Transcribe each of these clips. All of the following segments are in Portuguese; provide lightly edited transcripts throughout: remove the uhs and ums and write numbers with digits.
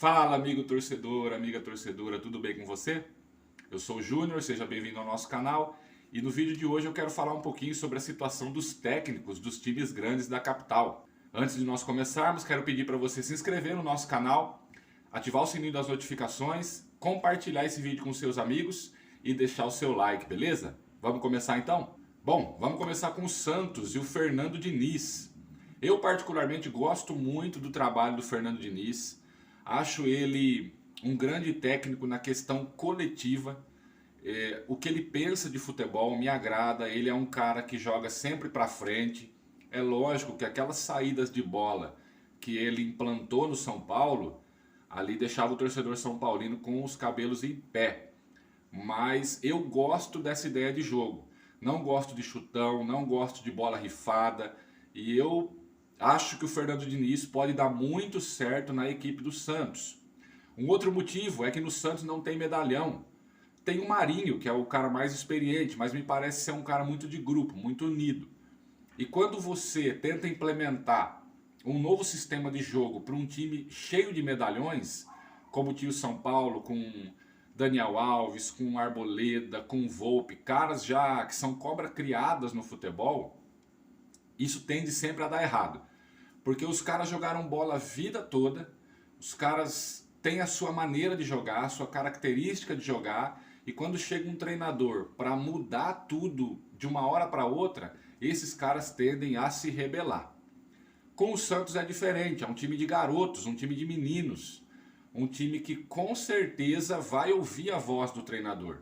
Fala, amigo torcedor, amiga torcedora, tudo bem com você? Eu sou o Júnior, seja bem-vindo ao nosso canal e no vídeo de hoje eu quero falar um pouquinho sobre a situação dos técnicos dos times grandes da capital. Antes de nós começarmos, quero pedir para você se inscrever no nosso canal, ativar o sininho das notificações, compartilhar esse vídeo com seus amigos e deixar o seu like, beleza? Vamos começar então? Bom, vamos começar com o Santos e o Fernando Diniz. Eu particularmente gosto muito do trabalho do Fernando Diniz. Acho ele um grande técnico na questão coletiva. O que ele pensa de futebol me agrada. Ele é um cara que joga sempre para frente. É lógico que aquelas saídas de bola que ele implantou no São Paulo, ali deixava o torcedor são paulino com os cabelos em pé. Mas eu gosto dessa ideia de jogo. Não gosto de chutão, não gosto de bola rifada. E eu acho que o Fernando Diniz pode dar muito certo na equipe do Santos. Um outro motivo é que no Santos não tem medalhão. Tem o Marinho, que é o cara mais experiente, mas me parece ser um cara muito de grupo, muito unido. E quando você tenta implementar um novo sistema de jogo para um time cheio de medalhões, como tinha o São Paulo com Daniel Alves, com Arboleda, com Volpi, caras já que são cobra criadas no futebol, isso tende sempre a dar errado. Porque os caras jogaram bola a vida toda, os caras têm a sua maneira de jogar, a sua característica de jogar, e quando chega um treinador para mudar tudo de uma hora para outra, esses caras tendem a se rebelar. Com o Santos é diferente, é um time de garotos, um time de meninos, um time que com certeza vai ouvir a voz do treinador.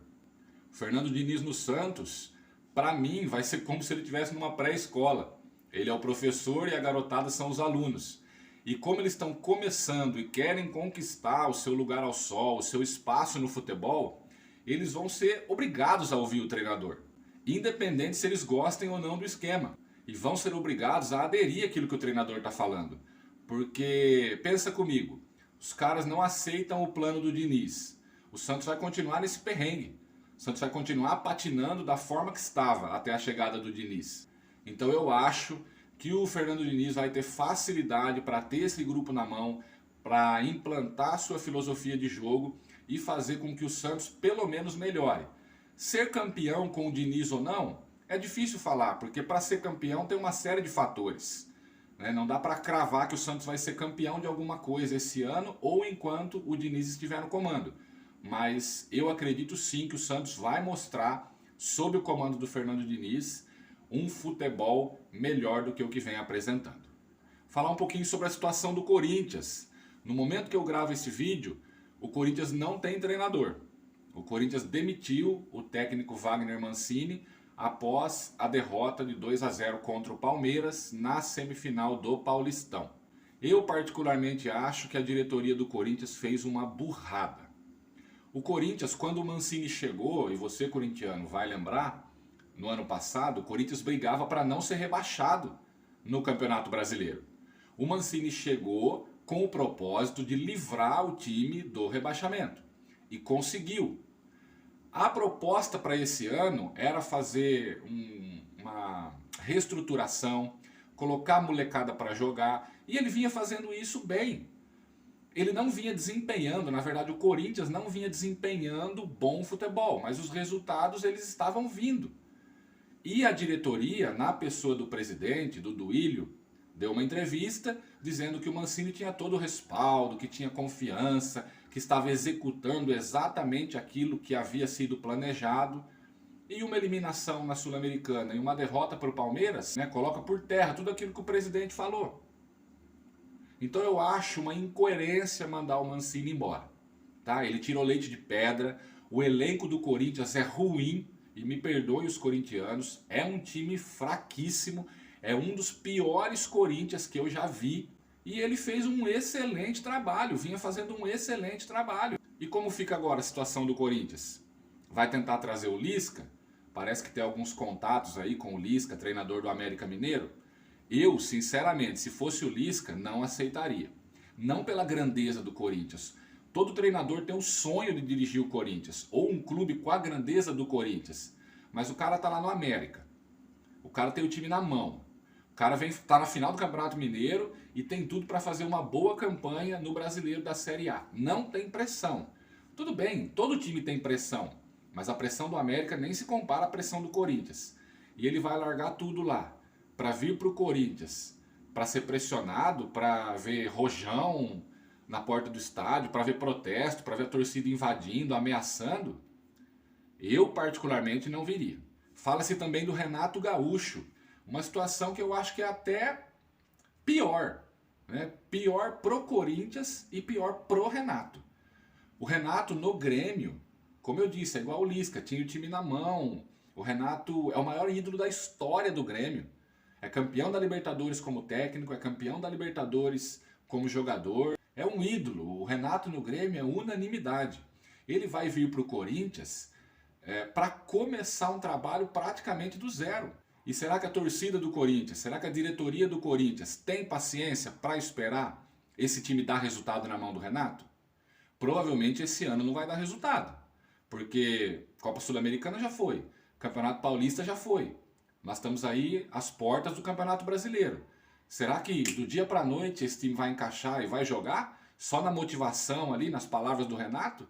O Fernando Diniz no Santos, para mim, vai ser como se ele estivesse numa pré-escola. Ele é o professor e a garotada são os alunos. E como eles estão começando e querem conquistar o seu lugar ao sol, o seu espaço no futebol, eles vão ser obrigados a ouvir o treinador, independente se eles gostem ou não do esquema. E vão ser obrigados a aderir àquilo que o treinador está falando. Porque, pensa comigo, os caras não aceitam o plano do Diniz. O Santos vai continuar nesse perrengue. O Santos vai continuar patinando da forma que estava até a chegada do Diniz. Então eu acho que o Fernando Diniz vai ter facilidade para ter esse grupo na mão, para implantar sua filosofia de jogo e fazer com que o Santos pelo menos melhore. Ser campeão com o Diniz ou não, é difícil falar, porque para ser campeão tem uma série de fatores. Não dá para cravar que o Santos vai ser campeão de alguma coisa esse ano ou enquanto o Diniz estiver no comando. Mas eu acredito sim que o Santos vai mostrar, sob o comando do Fernando Diniz, um futebol melhor do que o que vem apresentando. Falar um pouquinho sobre a situação do Corinthians. No momento que eu gravo esse vídeo, o Corinthians não tem treinador. O Corinthians demitiu o técnico Wagner Mancini após a derrota de 2-0 contra o Palmeiras na semifinal do Paulistão. Eu particularmente acho que a diretoria do Corinthians fez uma burrada. O Corinthians, quando o Mancini chegou, e você corintiano vai lembrar, no ano passado, o Corinthians brigava para não ser rebaixado no Campeonato Brasileiro. O Mancini chegou com o propósito de livrar o time do rebaixamento. E conseguiu. A proposta para esse ano era fazer uma reestruturação, colocar a molecada para jogar, e ele vinha fazendo isso bem. Ele não vinha desempenhando, na verdade o Corinthians não vinha desempenhando bom futebol, mas os resultados eles estavam vindo. E a diretoria, na pessoa do presidente, do Duílio, deu uma entrevista dizendo que o Mancini tinha todo o respaldo, que tinha confiança, que estava executando exatamente aquilo que havia sido planejado. E uma eliminação na Sul-Americana e uma derrota para o Palmeiras, coloca por terra tudo aquilo que o presidente falou. Então eu acho uma incoerência mandar o Mancini embora. Tá? Ele tirou leite de pedra, o elenco do Corinthians é ruim, e me perdoem os corintianos, é um time fraquíssimo, é um dos piores Corinthians que eu já vi. E ele fez um excelente trabalho, vinha fazendo um excelente trabalho. E como fica agora a situação do Corinthians? Vai tentar trazer o Lisca? Parece que tem alguns contatos aí com o Lisca, treinador do América Mineiro. Eu, sinceramente, se fosse o Lisca, não aceitaria. Não pela grandeza do Corinthians. Todo treinador tem o sonho de dirigir o Corinthians, ou um clube com a grandeza do Corinthians. Mas o cara tá lá no América. O cara tem o time na mão. O cara tá na final do Campeonato Mineiro e tem tudo para fazer uma boa campanha no Brasileiro da Série A. Não tem pressão. Tudo bem, todo time tem pressão, mas a pressão do América nem se compara à pressão do Corinthians. E ele vai largar tudo lá para vir pro Corinthians, para ser pressionado, para ver rojão na porta do estádio, para ver protesto, para ver a torcida invadindo, ameaçando. Eu particularmente não viria. Fala-se também do Renato Gaúcho, uma situação que eu acho que é até pior, né? Pior pro Corinthians e pior pro Renato. O Renato no Grêmio, como eu disse, é igual o Lisca, tinha o time na mão. O Renato é o maior ídolo da história do Grêmio. É campeão da Libertadores como técnico, é campeão da Libertadores como jogador. É um ídolo. O Renato no Grêmio é unanimidade. Ele vai vir pro Corinthians para começar um trabalho praticamente do zero. E será que a torcida do Corinthians, será que a diretoria do Corinthians tem paciência para esperar esse time dar resultado na mão do Renato? Provavelmente esse ano não vai dar resultado, porque Copa Sul-Americana já foi, Campeonato Paulista já foi. Nós estamos aí às portas do Campeonato Brasileiro. Será que do dia para a noite esse time vai encaixar e vai jogar só na motivação ali, nas palavras do Renato?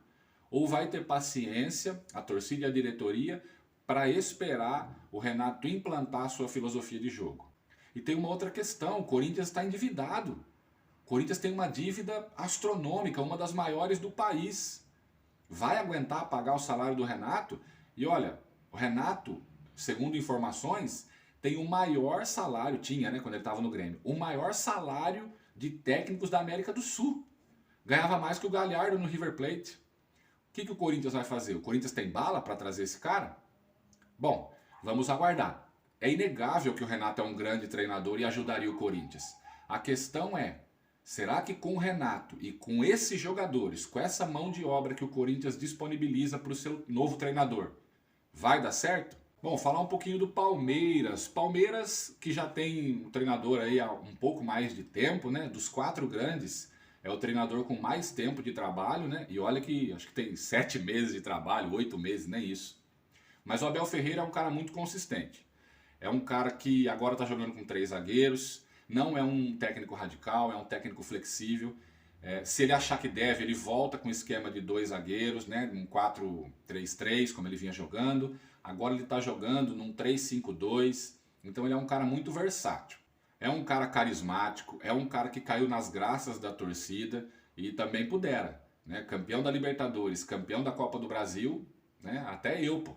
Ou vai ter paciência, a torcida e a diretoria, para esperar o Renato implantar a sua filosofia de jogo? E tem uma outra questão, o Corinthians está endividado. O Corinthians tem uma dívida astronômica, uma das maiores do país. Vai aguentar pagar o salário do Renato? E olha, o Renato, segundo informações, tem o maior salário, tinha, né, quando ele estava no Grêmio, o maior salário de técnicos da América do Sul. Ganhava mais que o Galhardo no River Plate. O que o Corinthians vai fazer? O Corinthians tem bala para trazer esse cara? Bom, vamos aguardar. É inegável que o Renato é um grande treinador e ajudaria o Corinthians. A questão é, será que com o Renato e com esses jogadores, com essa mão de obra que o Corinthians disponibiliza para o seu novo treinador, vai dar certo? Bom, falar um pouquinho do Palmeiras. Palmeiras, que já tem um treinador aí há um pouco mais de tempo, né? Dos 4 grandes, é o treinador com mais tempo de trabalho, né? E olha que acho que tem 7 meses de trabalho, 8 meses, nem isso. Mas o Abel Ferreira é um cara muito consistente. É um cara que agora está jogando com 3 zagueiros, não é um técnico radical, é um técnico flexível. Se ele achar que deve, ele volta com o esquema de 2 zagueiros, né? Um 4-3-3, como ele vinha jogando. Agora ele está jogando num 3-5-2. Então ele é um cara muito versátil. É um cara carismático, é um cara que caiu nas graças da torcida e também pudera, né? Campeão da Libertadores, campeão da Copa do Brasil, né? Até eu, pô.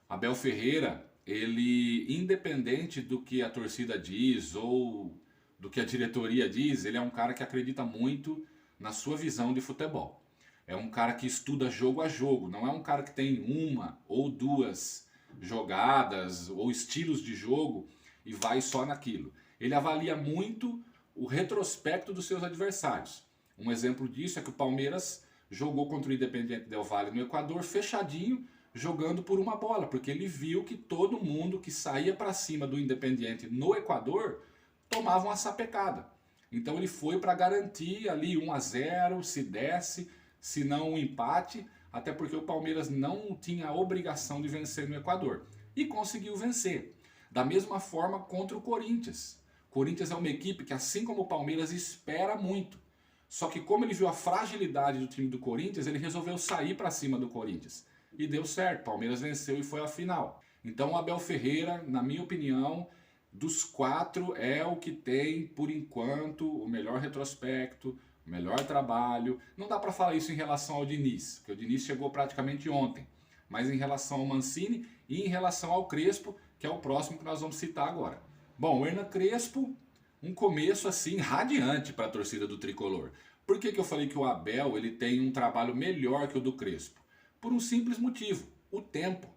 Abel Ferreira, ele, independente do que a torcida diz ou do que a diretoria diz, ele é um cara que acredita muito na sua visão de futebol. É um cara que estuda jogo a jogo, não é um cara que tem uma ou 2 jogadas ou estilos de jogo e vai só naquilo. Ele avalia muito o retrospecto dos seus adversários. Um exemplo disso é que o Palmeiras jogou contra o Independiente Del Valle no Equador fechadinho, jogando por uma bola, porque ele viu que todo mundo que saía para cima do Independiente no Equador tomava uma sapecada. Então ele foi para garantir ali 1-0, se desse, se não um empate, até porque o Palmeiras não tinha a obrigação de vencer no Equador. E conseguiu vencer. Da mesma forma contra o Corinthians. O Corinthians é uma equipe que, assim como o Palmeiras, espera muito. Só que como ele viu a fragilidade do time do Corinthians, ele resolveu sair para cima do Corinthians. E deu certo, o Palmeiras venceu e foi à final. Então o Abel Ferreira, na minha opinião, dos 4 é o que tem, por enquanto, o melhor retrospecto, o melhor trabalho. Não dá para falar isso em relação ao Diniz, porque o Diniz chegou praticamente ontem. Mas em relação ao Mancini e em relação ao Crespo, que é o próximo que nós vamos citar agora. Bom, o Hernan Crespo, um começo assim radiante para a torcida do Tricolor. Por que eu falei que o Abel ele tem um trabalho melhor que o do Crespo? Por um simples motivo, o tempo.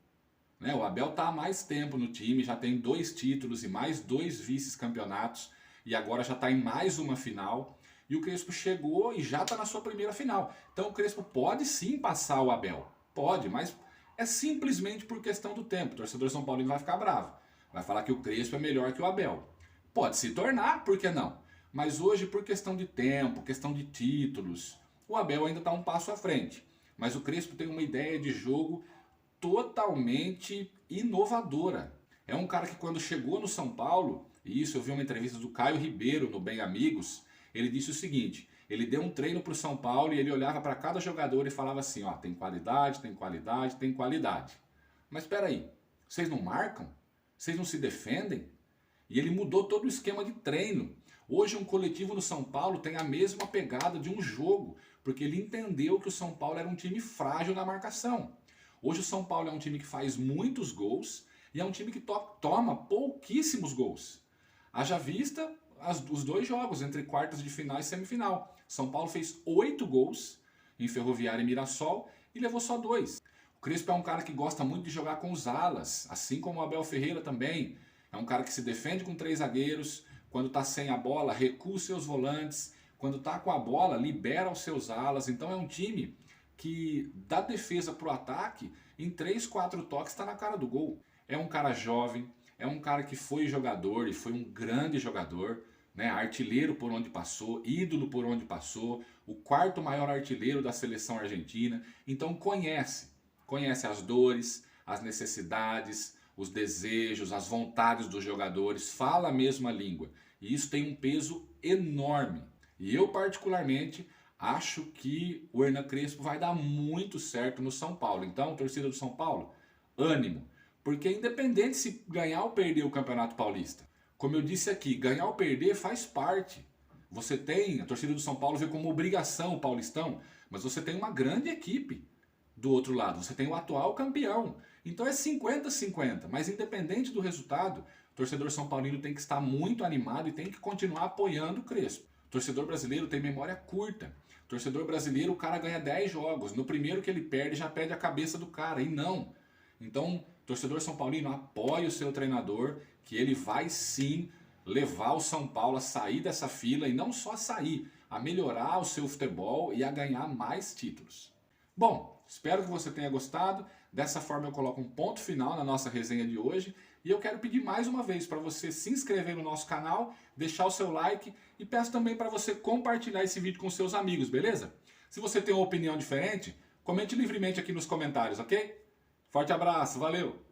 Né? O Abel está há mais tempo no time, já tem 2 títulos e mais 2 vice-campeonatos e agora já está em mais uma final. E o Crespo chegou e já está na sua primeira final. Então o Crespo pode sim passar o Abel, pode, mas é simplesmente por questão do tempo. O torcedor São Paulino vai ficar bravo, vai falar que o Crespo é melhor que o Abel. Pode se tornar, por que não? Mas hoje, por questão de tempo, questão de títulos, o Abel ainda está um passo à frente. Mas o Crespo tem uma ideia de jogo totalmente inovadora. É um cara que quando chegou no São Paulo, e isso eu vi uma entrevista do Caio Ribeiro no Bem Amigos, ele disse o seguinte, ele deu um treino para o São Paulo e ele olhava para cada jogador e falava assim, ó, tem qualidade, tem qualidade, tem qualidade. Mas espera aí, vocês não marcam? Vocês não se defendem? E ele mudou todo o esquema de treino. Hoje um coletivo no São Paulo tem a mesma pegada de um jogo, porque ele entendeu que o São Paulo era um time frágil na marcação. Hoje o São Paulo é um time que faz muitos gols e é um time que toma pouquíssimos gols. Haja vista os dois jogos entre quartas de final e semifinal. São Paulo fez 8 gols em Ferroviária e Mirassol e levou só 2. O Crespo é um cara que gosta muito de jogar com os alas, assim como o Abel Ferreira também. É um cara que se defende com 3 zagueiros, quando está sem a bola, recua os seus volantes, quando está com a bola, libera os seus alas. Então é um time que dá defesa para o ataque, em 3, 4 toques está na cara do gol. É um cara jovem, é um cara que foi jogador e foi um grande jogador, né? Artilheiro por onde passou, ídolo por onde passou, o 4º maior artilheiro da seleção argentina. Então conhece as dores, as necessidades, os desejos, as vontades dos jogadores, fala a mesma língua. E isso tem um peso enorme. E eu particularmente acho que o Hernan Crespo vai dar muito certo no São Paulo. Então, torcida do São Paulo, ânimo. Porque independente se ganhar ou perder o Campeonato Paulista, como eu disse aqui, ganhar ou perder faz parte. Você tem, a torcida do São Paulo vê como obrigação o Paulistão, mas você tem uma grande equipe do outro lado. Você tem o atual campeão. Então é 50-50, mas independente do resultado, o torcedor são paulino tem que estar muito animado e tem que continuar apoiando o Crespo. O torcedor brasileiro tem memória curta. O torcedor brasileiro, o cara ganha 10 jogos. No primeiro que ele perde, já perde a cabeça do cara. E não. Então, torcedor são paulino, apoie o seu treinador, que ele vai sim levar o São Paulo a sair dessa fila e não só a sair, a melhorar o seu futebol e a ganhar mais títulos. Bom, espero que você tenha gostado. Dessa forma eu coloco um ponto final na nossa resenha de hoje. E eu quero pedir mais uma vez para você se inscrever no nosso canal, deixar o seu like e peço também para você compartilhar esse vídeo com seus amigos, beleza? Se você tem uma opinião diferente, comente livremente aqui nos comentários, ok? Forte abraço, valeu!